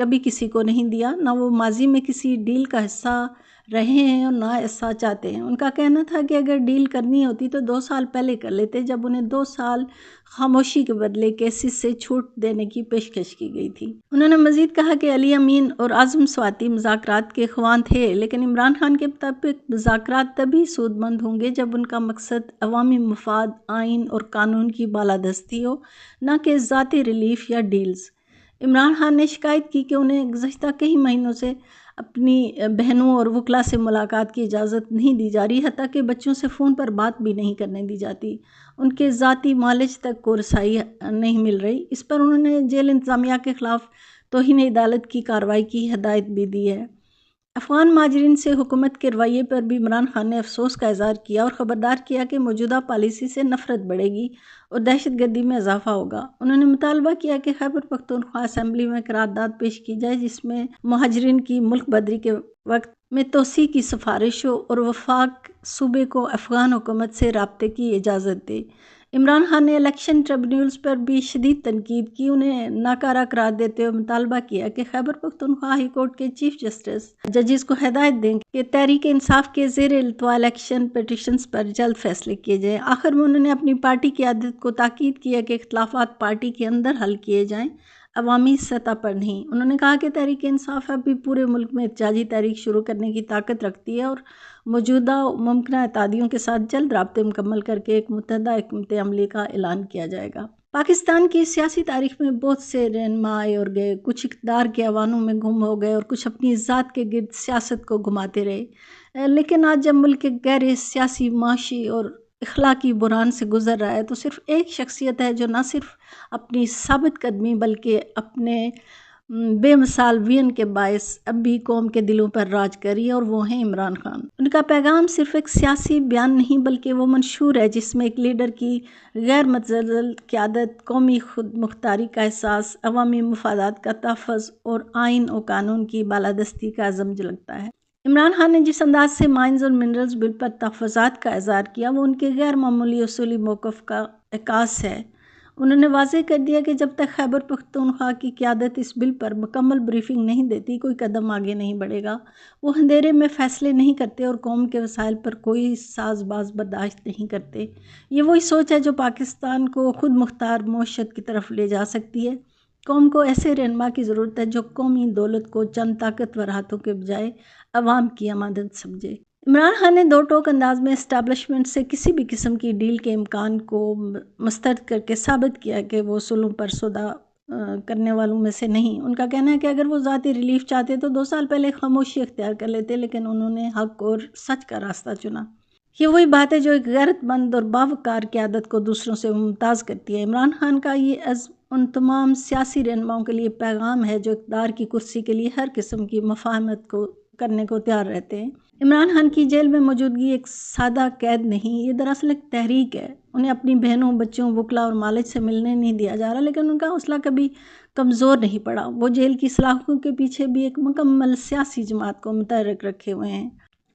کبھی کسی کو نہیں دیا، نہ وہ ماضی میں کسی ڈیل کا حصہ رہے ہیں اور نہ ایسا چاہتے ہیں۔ ان کا کہنا تھا کہ اگر ڈیل کرنی ہوتی تو 2 سال پہلے کر لیتے، جب انہیں 2 سال خاموشی کے بدلے کیسز سے چھوٹ دینے کی پیشکش کی گئی تھی۔ انہوں نے مزید کہا کہ علی امین اور اعظم سواتی مذاکرات کے خواہاں تھے، لیکن عمران خان کے مطابق مذاکرات تبھی سود مند ہوں گے جب ان کا مقصد عوامی مفاد، آئین اور قانون کی بالادستی ہو، نہ کہ ذاتی ریلیف یا ڈیلز۔ عمران خان نے شکایت کی کہ انہیں گزشتہ کئی مہینوں سے اپنی بہنوں اور وکلاء سے ملاقات کی اجازت نہیں دی جا رہی، حتیٰ کہ بچوں سے فون پر بات بھی نہیں کرنے دی جاتی، ان کے ذاتی معالج تک کو رسائی نہیں مل رہی۔ اس پر انہوں نے جیل انتظامیہ کے خلاف توہین عدالت کی کارروائی کی ہدایت بھی دی ہے۔ افغان مہاجرین سے حکومت کے رویے پر بھی عمران خان نے افسوس کا اظہار کیا اور خبردار کیا کہ موجودہ پالیسی سے نفرت بڑھے گی اور دہشت گردی میں اضافہ ہوگا۔ انہوں نے مطالبہ کیا کہ خیبر پختونخوا اسمبلی میں قرارداد پیش کی جائے جس میں مہاجرین کی ملک بدری کے وقت میں توسیع کی سفارش ہو اور وفاق صوبے کو افغان حکومت سے رابطے کی اجازت دے۔ عمران خان نے الیکشن ٹریبیونلز پر بھی شدید تنقید کی، انہیں ناکارہ قرار دیتے ہوئے مطالبہ کیا کہ خیبر پختونخوا ہائی کورٹ کے چیف جسٹس ججز کو ہدایت دیں کہ تحریک انصاف کے زیر التواء الیکشن پٹیشنز پر جلد فیصلے کیے جائیں۔ آخر میں انہوں نے اپنی پارٹی قیادت کو تاکید کیا کہ اختلافات پارٹی کے اندر حل کیے جائیں، عوامی سطح پر نہیں۔ انہوں نے کہا کہ تحریک انصاف اب بھی پورے ملک میں احتجاجی تحریک شروع کرنے کی طاقت رکھتی ہے اور موجودہ ممکنہ اتحادیوں کے ساتھ جلد رابطے مکمل کرکے ایک متحدہ حکمت عملی کا اعلان کیا جائے گا۔ پاکستان کی سیاسی تاریخ میں بہت سے رہنما آئے اور گئے، کچھ اقتدار کے ایوانوں میں گم ہو گئے اور کچھ اپنی ذات کے گرد سیاست کو گھماتے رہے، لیکن آج جب ملک ایک گہرے سیاسی، معاشی اور اخلاقی بحران سے گزر رہا ہے تو صرف ایک شخصیت ہے جو نہ صرف اپنی ثابت قدمی بلکہ اپنے بے مثال وژن کے باعث اب بھی قوم کے دلوں پر راج کر رہی ہے، اور وہ ہیں عمران خان۔ ان کا پیغام صرف ایک سیاسی بیان نہیں بلکہ وہ منشور ہے جس میں ایک لیڈر کی غیر متزلزل قیادت، قومی خود مختاری کا احساس، عوامی مفادات کا تحفظ اور آئین و قانون کی بالادستی کا عزم جھلکتا ہے۔ عمران خان نے جس انداز سے مائنز اور منرلز بل پر تحفظات کا اظہار کیا وہ ان کے غیر معمولی اصولی موقف کا عکاس ہے۔ انہوں نے واضح کر دیا کہ جب تک خیبر پختونخوا کی قیادت اس بل پر مکمل بریفنگ نہیں دیتی کوئی قدم آگے نہیں بڑھے گا۔ وہ اندھیرے میں فیصلے نہیں کرتے اور قوم کے وسائل پر کوئی ساز باز برداشت نہیں کرتے۔ یہ وہی سوچ ہے جو پاکستان کو خود مختار معیشت کی طرف لے جا سکتی ہے۔ قوم کو ایسے رہنما کی ضرورت ہے جو قومی دولت کو چند طاقتور ہاتھوں کے بجائے عوام کی امانت سمجھے۔ عمران خان نے دو ٹوک انداز میں اسٹیبلشمنٹ سے کسی بھی قسم کی ڈیل کے امکان کو مسترد کر کے ثابت کیا کہ وہ صلح پر سودا کرنے والوں میں سے نہیں۔ ان کا کہنا ہے کہ اگر وہ ذاتی ریلیف چاہتے تو 2 سال پہلے خاموشی اختیار کر لیتے، لیکن انہوں نے حق اور سچ کا راستہ چنا۔ یہ وہی بات ہے جو ایک غیرت مند اور باوقار قیادت کو دوسروں سے ممتاز کرتی ہے۔ عمران خان کا یہ عزم ان تمام سیاسی رہنماؤں کے لیے پیغام ہے جو اقتدار کی کرسی کے لیے ہر قسم کی مفاہمت کو کرنے کو تیار رہتے ہیں۔ عمران خان کی جیل میں موجودگی ایک سادہ قید نہیں، یہ دراصل ایک تحریک ہے۔ انہیں اپنی بہنوں، بچوں، وکلاء اور مالج سے ملنے نہیں دیا جا رہا، لیکن ان کا حوصلہ کبھی کمزور نہیں پڑا۔ وہ جیل کی سلاخوں کے پیچھے بھی ایک مکمل سیاسی جماعت کو متحرک رکھے ہوئے ہیں۔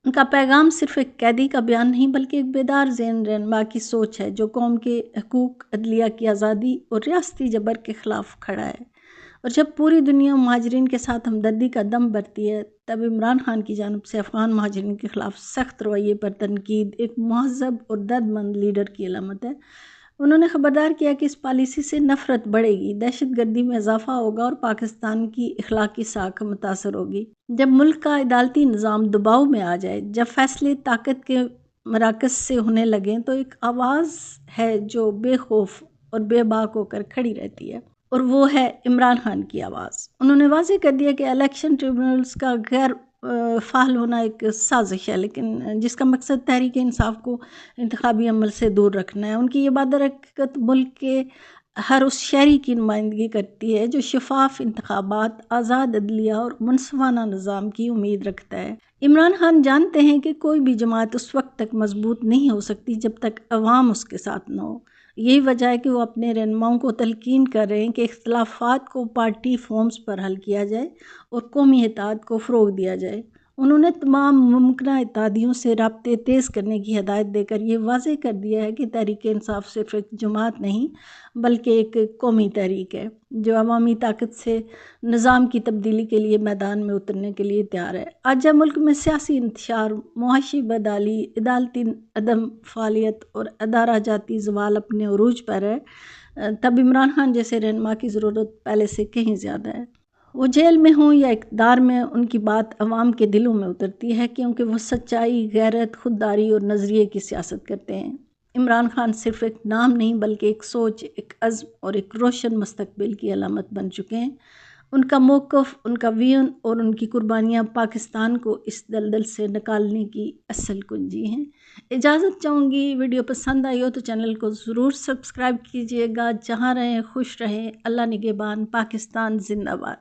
ان کا پیغام صرف ایک قیدی کا بیان نہیں بلکہ ایک بیدار ذہن رہنما کی سوچ ہے جو قوم کے حقوق، عدلیہ کی آزادی اور ریاستی جبر کے خلاف کھڑا ہے۔ اور جب پوری دنیا مہاجرین کے ساتھ ہمدردی کا دم بھرتی ہے تب عمران خان کی جانب سے افغان مہاجرین کے خلاف سخت رویے پر تنقید ایک مہذب اور درد مند لیڈر کی علامت ہے۔ انہوں نے خبردار کیا کہ اس پالیسی سے نفرت بڑھے گی، دہشت گردی میں اضافہ ہوگا اور پاکستان کی اخلاقی ساکھ متاثر ہوگی۔ جب ملک کا عدالتی نظام دباؤ میں آ جائے، جب فیصلے طاقت کے مراکز سے ہونے لگیں تو ایک آواز ہے جو بے خوف اور بے باک ہو کر کھڑی رہتی ہے، اور وہ ہے عمران خان کی آواز۔ انہوں نے واضح کر دیا کہ الیکشن ٹریبیونلز کا غیر فعال ہونا ایک سازش ہے، لیکن جس کا مقصد تحریک انصاف کو انتخابی عمل سے دور رکھنا ہے۔ ان کی یہ بات در حقیقت ملک کے ہر اس شہری کی نمائندگی کرتی ہے جو شفاف انتخابات، آزاد عدلیہ اور منصفانہ نظام کی امید رکھتا ہے۔ عمران خان جانتے ہیں کہ کوئی بھی جماعت اس وقت تک مضبوط نہیں ہو سکتی جب تک عوام اس کے ساتھ نہ ہو۔ یہی وجہ ہے کہ وہ اپنے رہنماؤں کو تلقین کر رہے ہیں کہ اختلافات کو پارٹی فارمز پر حل کیا جائے اور قومی اتحاد کو فروغ دیا جائے۔ انہوں نے تمام ممکنہ اتحادیوں سے رابطے تیز کرنے کی ہدایت دے کر یہ واضح کر دیا ہے کہ تحریک انصاف صرف ایک جماعت نہیں بلکہ ایک قومی تحریک ہے جو عوامی طاقت سے نظام کی تبدیلی کے لیے میدان میں اترنے کے لیے تیار ہے۔ آج جب ملک میں سیاسی انتشار، معاشی بدحالی، عدالتی عدم فعالیت اور ادارہ جاتی زوال اپنے عروج پر ہے، تب عمران خان جیسے رہنما کی ضرورت پہلے سے کہیں زیادہ ہے۔ وہ جیل میں ہوں یا اقتدار میں، ان کی بات عوام کے دلوں میں اترتی ہے کیونکہ وہ سچائی، غیرت، خودداری اور نظریے کی سیاست کرتے ہیں۔ عمران خان صرف ایک نام نہیں بلکہ ایک سوچ، ایک عزم اور ایک روشن مستقبل کی علامت بن چکے ہیں۔ ان کا موقف، ان کا ویژن اور ان کی قربانیاں پاکستان کو اس دلدل سے نکالنے کی اصل کنجی ہیں۔ اجازت چاہوں گی، ویڈیو پسند آئی ہو تو چینل کو ضرور سبسکرائب کیجیے گا۔ جہاں رہیں خوش رہیں، اللہ نگہبان، پاکستان زندہ باد۔